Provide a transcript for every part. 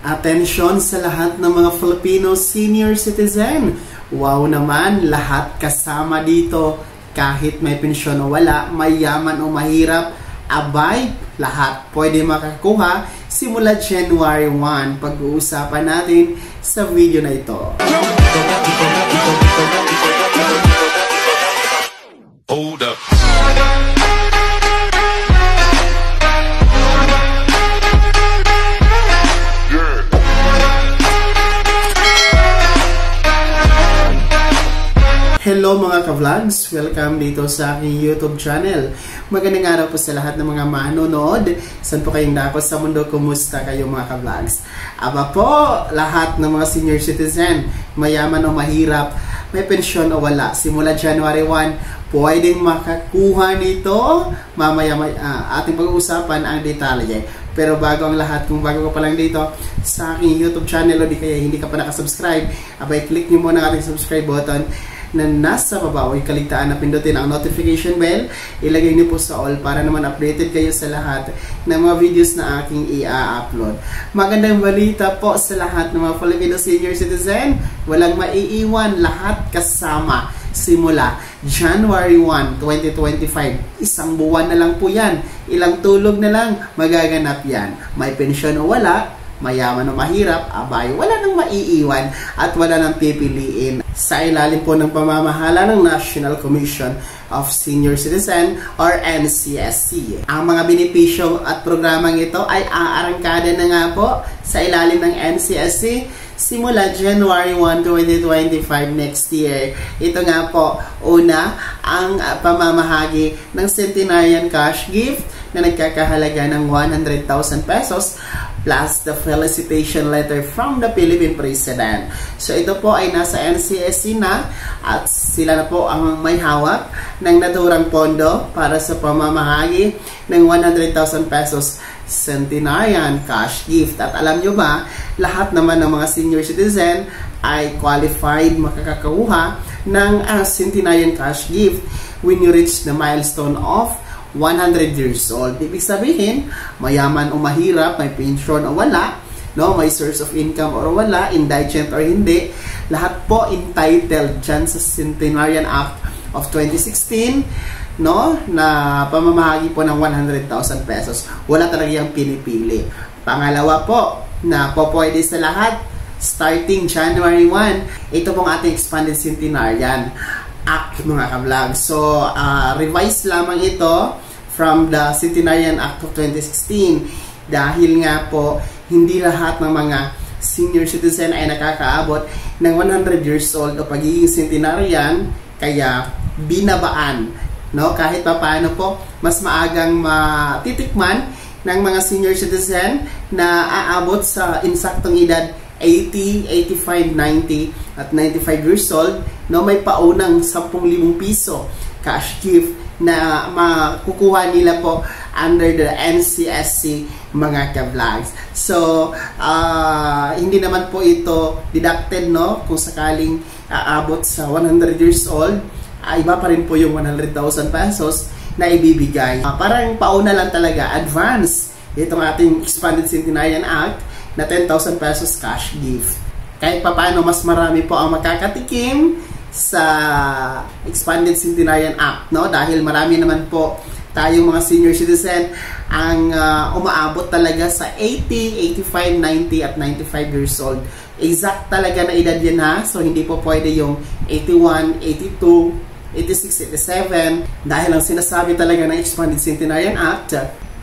Atensyon sa lahat ng mga Filipino senior citizen. Wow naman, lahat kasama dito. Kahit may pensyon o wala, mayaman o mahirap, abay, lahat pwede makakuha simula January 1. Pag-uusapan natin sa video na ito. Hold up. Hello mga ka-vlogs! Welcome dito sa aking YouTube channel. Magandang araw po sa lahat ng mga manonood. Saan po kayong dako sa mundo? Kumusta kayo mga ka-vlogs? Aba po, lahat ng mga senior citizen, mayaman o mahirap, may pensyon o wala, simula January 1, pwedeng makakuha nito. Mamaya ating pag-uusapan ang detalye. Pero bago ang lahat, kung bago ka pa lang dito sa aking YouTube channel o di kaya hindi ka pa nakasubscribe, abay click nyo muna ang ating subscribe button na nasa baba o kaligtaan na pindutin ang notification bell. Ilagay niyo po sa all para naman updated kayo sa lahat ng mga videos na aking i-upload. Magandang balita po sa lahat ng mga Filipino senior citizen. Walang maiiwan, lahat kasama. Simula January 1, 2025. Isang buwan na lang po yan. Ilang tulog na lang, magaganap yan. May pensyon o wala, mayaman o mahirap, abay, wala nang maiiwan at wala nang pipiliin. Sa ilalim po ng pamamahala ng National Commission of Senior Citizen or NCSC. Ang mga benepisyo at programang ito ay aarangkada na nga po sa ilalim ng NCSC simula January 1, 2025 next year. Ito nga po, una, ang pamamahagi ng Centenarian Cash Gift na nagkakahalaga ng 100,000 pesos plus the felicitation letter from the Philippine President. So ito po ay nasa NCSC na at sila na po ang may hawak ng naturang pondo para sa pamamahagi ng 100,000 pesos Centenarian Cash Gift. At alam nyo ba, lahat naman ng mga senior citizen ay qualified makakakuha ng Centenarian Cash Gift when you reach the milestone of 100 years old. Ibig sabihin, mayaman o mahirap, may pension o wala, no, may source of income or wala, indigent or hindi, lahat po entitled dyan sa Centenarian Act of 2016, no, na pamamahagi po ng 100,000 pesos. Wala talagang pinipili. Pangalawa po, na po pwede sa lahat, starting January 1, ito pong ating expanded Centenarian Act mga ka-vlog. So, revise lamang ito from the Centenarian Act of 2016 dahil nga po hindi lahat ng mga senior citizen ay nakakaabot ng 100 years old o pagiging centenarian, kaya binabaan, no? Kahit pa paano po mas maagang matitikman ng mga senior citizen na aabot sa insaktong edad 80, 85, 90 at 95 years old, no, may paunang 10,000 piso cash gift na makukuha nila po under the NCSC mga ka-vlogs. So, hindi naman po ito deducted, no, kung sakaling aabot sa 100 years old, iba pa rin po yung 100,000 pesos na ibibigay. Parang pauna lang talaga, advance, itong ating Expanded Centenarian Act na 10,000 pesos cash gift. Kahit pa paano, mas marami po ang makakatikim sa Expanded Centenarian Act, no? Dahil marami naman po tayong mga senior citizen ang umaabot talaga sa 80, 85, 90 at 95 years old. Exact talaga na edad yan ha. So hindi po pwede yung 81, 82, 86, 87 dahil ang sinasabi talaga ng Expanded Centenarian Act,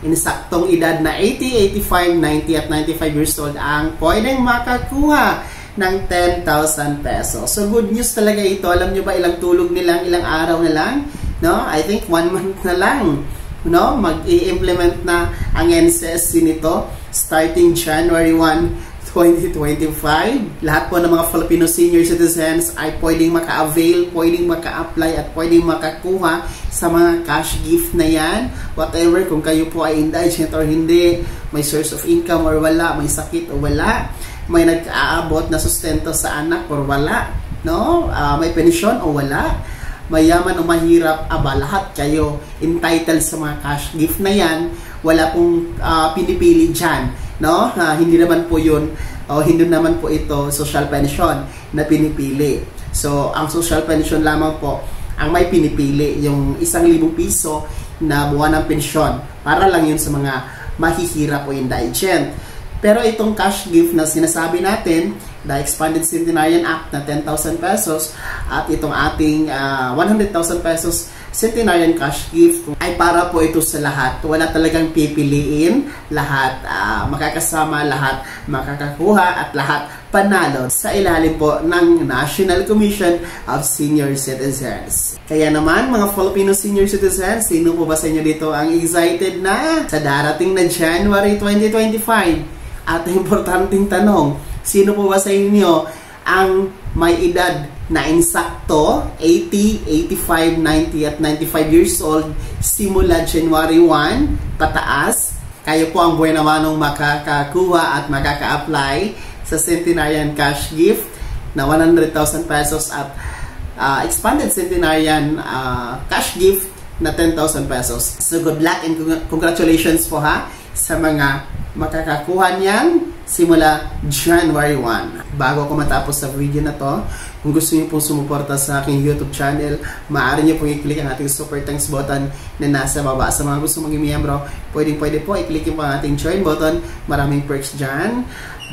insaktong edad na 80, 85, 90 at 95 years old ang pwedeng makakuha ng 10,000 pesos. So good news talaga ito. Alam nyo ba ilang tulog nilang, ilang araw na lang? No? I think 1 month na lang. No? Mag-i-implement na ang NCSC nito starting January 1, 2025. Lahat po ng mga Filipino senior citizens ay pwedeng maka-avail, pwedeng maka-apply at pwedeng makakuha sa mga cash gift na yan. Whatever, kung kayo po ay indigent or hindi, may source of income or wala, may sakit o wala, may nag-aabot na sustento sa anak or wala, no? May pensyon o wala, mayaman o mahirap, lahat kayo entitled sa mga cash gift na yan. Wala pong pinipili dyan. no? Hindi naman po yun, hindi naman po ito social pension na pinipili. So, ang social pension lamang po ang may pinipili, yung 1,000 piso na buwan ng pensyon, para lang yun sa mga mahihirap o indigent. Pero itong cash gift na sinasabi natin, the Expanded Centenarian Act na 10,000 pesos at itong ating 100,000 pesos Centenarian cash gift ay para po ito sa lahat. Wala talagang pipiliin, lahat makakasama, lahat makakakuha at lahat panalo sa ilalim po ng National Commission of Senior Citizens. Kaya naman mga Filipino senior citizens, sino po ba sa inyo dito ang excited na sa darating na January 2025? At importanteng tanong, sino po ba sa inyo ang may edad na insakto 80, 85, 90 at 95 years old simula January 1 pataas? Kayo po ang buwan namanong makakakuha at makaka-apply sa Centenarian Cash Gift na 100,000 pesos at Expanded Centenarian Cash Gift na 10,000 pesos. So good luck and congratulations po ha sa mga makakakuha niyan simula January 1. Bago ako matapos sa video na to, kung gusto niyo pong sumuporta sa aking YouTube channel, maaari niyo pong i-click ang ating super thanks button na nasa baba. Sa mga gusto maging miyembro, pwede po i-click yung ating join button. Maraming perks dyan.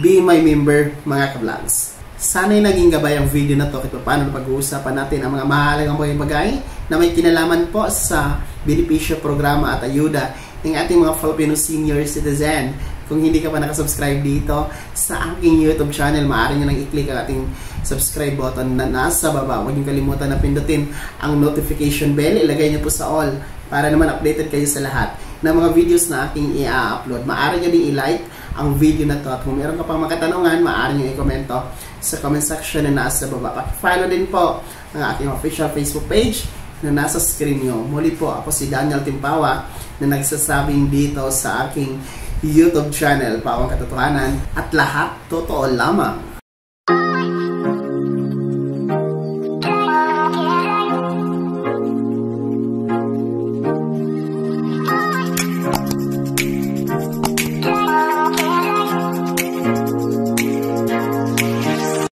Be my member mga ka-vlogs. Sana'y naging gabay ang video na to kung paano pag-uusapan natin ang mga mahalagang bagay na may kinalaman po sa benepisyo, programa at ayuda ng ating mga Filipino senior citizen. Kung hindi ka pa nakasubscribe dito sa aking YouTube channel, maaari nyo nang i-click ang ating subscribe button na nasa baba. Huwag nyo kalimutan na pindutin ang notification bell. Ilagay nyo po sa all para naman updated kayo sa lahat ng mga videos na aking i-upload. Maaari nyo din i-like ang video na to. At kung meron ka pang makatanungan, maaari nyo i-komento sa comment section na nasa baba. Paki-follow din po ang aking official Facebook page na nasa screen nyo. Muli po, ako si Daniel Timpawa na nagsasabing dito sa aking YouTube channel, Pawang Katotohanan, at lahat totoo lamang.